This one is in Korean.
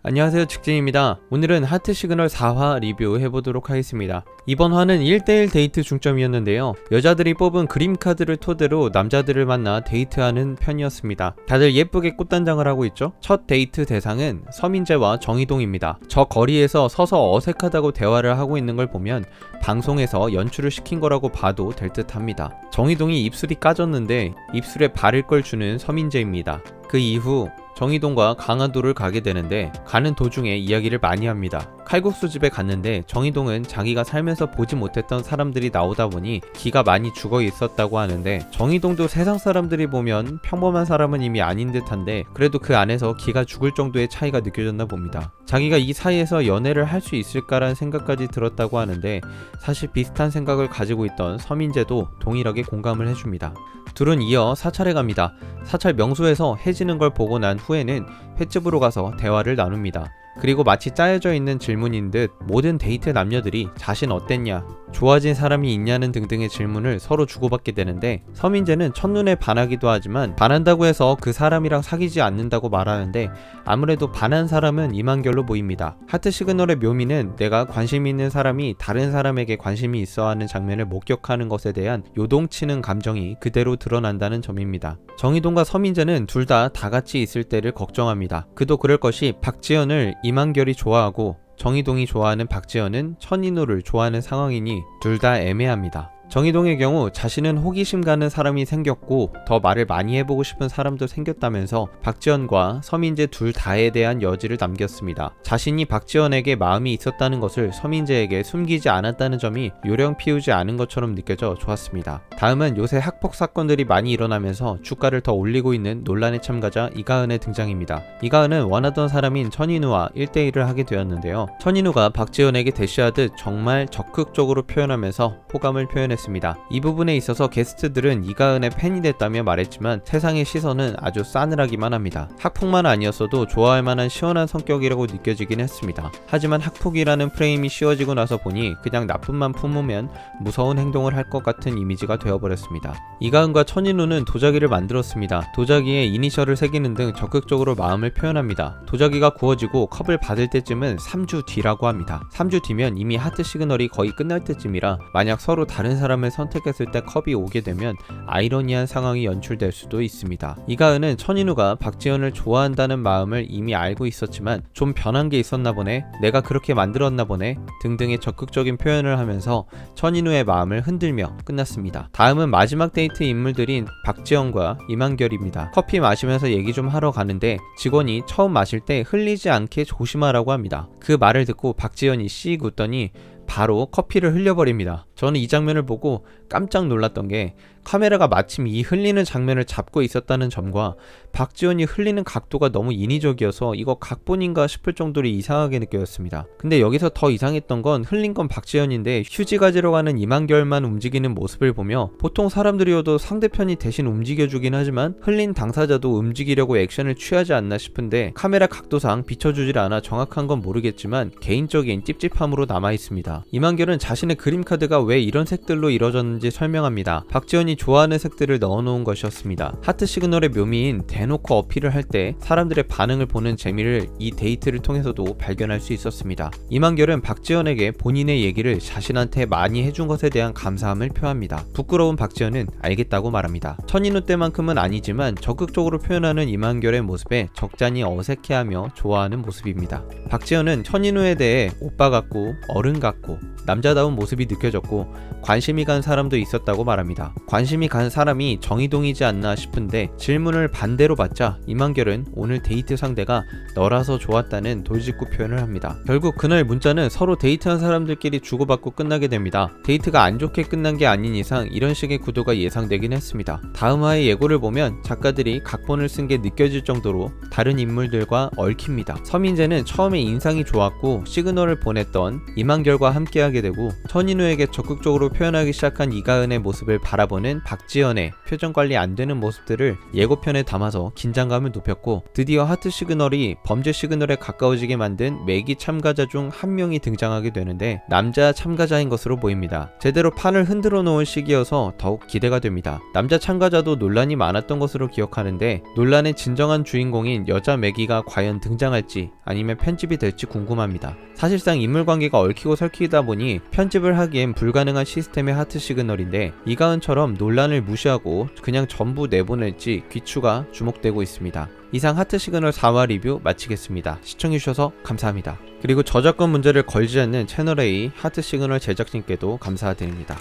안녕하세요, 직진입니다. 오늘은 하트 시그널 4화 리뷰 해보도록 하겠습니다. 이번 화는 1대1 데이트 중점이었는데요. 여자들이 뽑은 그림카드를 토대로 남자들을 만나 데이트하는 편이었습니다. 다들 예쁘게 꽃단장을 하고 있죠? 첫 데이트 대상은 서민재와 정희동입니다. 저 거리에서 서서 어색하다고 대화를 하고 있는 걸 보면 방송에서 연출을 시킨 거라고 봐도 될 듯 합니다. 정희동이 입술이 까졌는데 입술에 바를 걸 주는 서민재입니다. 그 이후 정희동과 강화도를 가게 되는데 가는 도중에 이야기를 많이 합니다. 칼국수 집에 갔는데 정희동은 자기가 살면서 보지 못했던 사람들이 나오다 보니 기가 많이 죽어 있었다고 하는데 정희동도 세상 사람들이 보면 평범한 사람은 이미 아닌 듯한데 그래도 그 안에서 기가 죽을 정도의 차이가 느껴졌나 봅니다. 자기가 이 사이에서 연애를 할 수 있을까라는 생각까지 들었다고 하는데 사실 비슷한 생각을 가지고 있던 서민재도 동일하게 공감을 해줍니다. 둘은 이어 사찰에 갑니다. 사찰 명소에서 해지는 걸 보고 난 후에는 횟집으로 가서 대화를 나눕니다. 그리고 마치 짜여져 있는 질문인 듯 모든 데이트 남녀들이 자신 어땠냐, 좋아진 사람이 있냐는 등등의 질문을 서로 주고받게 되는데 서민재는 첫눈에 반하기도 하지만 반한다고 해서 그 사람이랑 사귀지 않는다고 말하는데 아무래도 반한 사람은 이만결로 보입니다. 하트 시그널의 묘미는 내가 관심 있는 사람이 다른 사람에게 관심이 있어 하는 장면을 목격하는 것에 대한 요동치는 감정이 그대로 드러난다는 점입니다. 정희동과 서민재는 둘 다 같이 있을 때를 걱정합니다. 그도 그럴 것이 박지연을 이만결이 좋아하고 정희동이 좋아하는 박지연은 천인우를 좋아하는 상황이니 둘 다 애매합니다. 정희동의 경우 자신은 호기심 가는 사람이 생겼고 더 말을 많이 해보고 싶은 사람도 생겼다면서 박지연과 서민재 둘 다에 대한 여지를 남겼습니다. 자신이 박지연에게 마음이 있었다는 것을 서민재에게 숨기지 않았다는 점이 요령 피우지 않은 것처럼 느껴져 좋았습니다. 다음은 요새 학폭 사건들이 많이 일어나면서 주가를 더 올리고 있는 논란의 참가자 이가은의 등장입니다. 이가은은 원하던 사람인 천인우와 1대1을 하게 되었는데요. 천인우가 박지연에게 대시하듯 정말 적극적으로 표현하면서 호감을 표현했습니다. 이 부분에 있어서 게스트들은 이가은의 팬이 됐다며 말했지만 세상의 시선은 아주 싸늘하기만 합니다. 학폭만 아니었어도 좋아할 만한 시원한 성격이라고 느껴지긴 했습니다. 하지만 학폭이라는 프레임이 씌워지고 나서 보니 그냥 나쁨만 품으면 무서운 행동을 할 것 같은 이미지가 되어버렸습니다. 이가은과 천인우는 도자기를 만들었습니다. 도자기에 이니셜을 새기는 등 적극적으로 마음을 표현합니다. 도자기가 구워지고 컵을 받을 때쯤은 3주 뒤라고 합니다. 3주 뒤면 이미 하트 시그널이 거의 끝날 때쯤이라 만약 서로 다른 사람을 선택했을 때 컵이 오게 되면 아이러니한 상황이 연출될 수도 있습니다. 이가은은 천인우가 박지연을 좋아한다는 마음을 이미 알고 있었지만 좀 변한 게 있었나 보네, 내가 그렇게 만들었나 보네 등등의 적극적인 표현을 하면서 천인우의 마음을 흔들며 끝났습니다. 다음은 마지막 데이트 인물들인 박지연과 이만결입니다. 커피 마시면서 얘기 좀 하러 가는데 직원이 처음 마실 때 흘리지 않게 조심하라고 합니다. 그 말을 듣고 박지연이 씩 웃더니 바로 커피를 흘려버립니다. 저는 이 장면을 보고 깜짝 놀랐던 게 카메라가 마침 이 흘리는 장면을 잡고 있었다는 점과 박지연이 흘리는 각도가 너무 인위적이어서 이거 각본인가 싶을 정도로 이상하게 느껴졌습니다. 근데 여기서 더 이상했던 건 흘린 건 박지연인데 휴지 가지러 가는 이만결만 움직이는 모습을 보며 보통 사람들이어도 상대편이 대신 움직여주긴 하지만 흘린 당사자도 움직이려고 액션을 취하지 않나 싶은데 카메라 각도상 비춰주질 않아 정확한 건 모르겠지만 개인적인 찝찝함으로 남아있습니다. 이만결은 자신의 그림카드가 왜 이런 색들로 이루어졌는지 설명합니다. 박지연이 좋아하는 색들을 넣어놓은 것이었습니다. 하트 시그널의 묘미인 대놓고 어필을 할 때 사람들의 반응을 보는 재미를 이 데이트를 통해서도 발견할 수 있었습니다. 이만결은 박지연에게 본인의 얘기를 자신한테 많이 해준 것에 대한 감사함을 표합니다. 부끄러운 박지연은 알겠다고 말합니다. 천인우 때만큼은 아니지만 적극적으로 표현하는 이만결의 모습에 적잖이 어색해하며 좋아하는 모습입니다. 박지연은 천인우에 대해 오빠 같고 어른 같고 남자다운 모습이 느껴졌고 관심이 간 사람도 있었다고 말합니다. 관심이 간 사람이 정희동이지 않나 싶은데 질문을 반대로 받자 이만결은 오늘 데이트 상대가 너라서 좋았다는 돌직구 표현을 합니다. 결국 그날 문자는 서로 데이트한 사람들끼리 주고받고 끝나게 됩니다. 데이트가 안 좋게 끝난 게 아닌 이상 이런 식의 구도가 예상되긴 했습니다. 다음 화의 예고를 보면 작가들이 각본을 쓴 게 느껴질 정도로 다른 인물들과 얽힙니다. 서민재는 처음에 인상이 좋았고 시그널을 보냈던 이만결과 함께하게 되고 천인우에게 적극적으로 표현하기 시작한 이가은의 모습을 바라보는 된 박지연의 표정 관리 안 되는 모습들을 예고편에 담아서 긴장감을 높였고, 드디어 하트 시그널이 범죄 시그널에 가까워지게 만든 매기 참가자 중 한 명이 등장하게 되는데 남자 참가자인 것으로 보입니다. 제대로 판을 흔들어 놓은 시기여서 더욱 기대가 됩니다. 남자 참가자도 논란이 많았던 것으로 기억하는데 논란의 진정한 주인공인 여자 매기가 과연 등장할지 아니면 편집이 될지 궁금합니다. 사실상 인물관계가 얽히고 설키다 보니 편집을 하기엔 불가능한 시스템의 하트 시그널인데 이가은처럼 논란을 무시하고 그냥 전부 내보낼지 귀추가 주목되고 있습니다. 이상 하트 시그널 4화 리뷰 마치겠습니다. 시청해주셔서 감사합니다. 그리고 저작권 문제를 걸지 않는 채널A 하트 시그널 제작진께도 감사드립니다.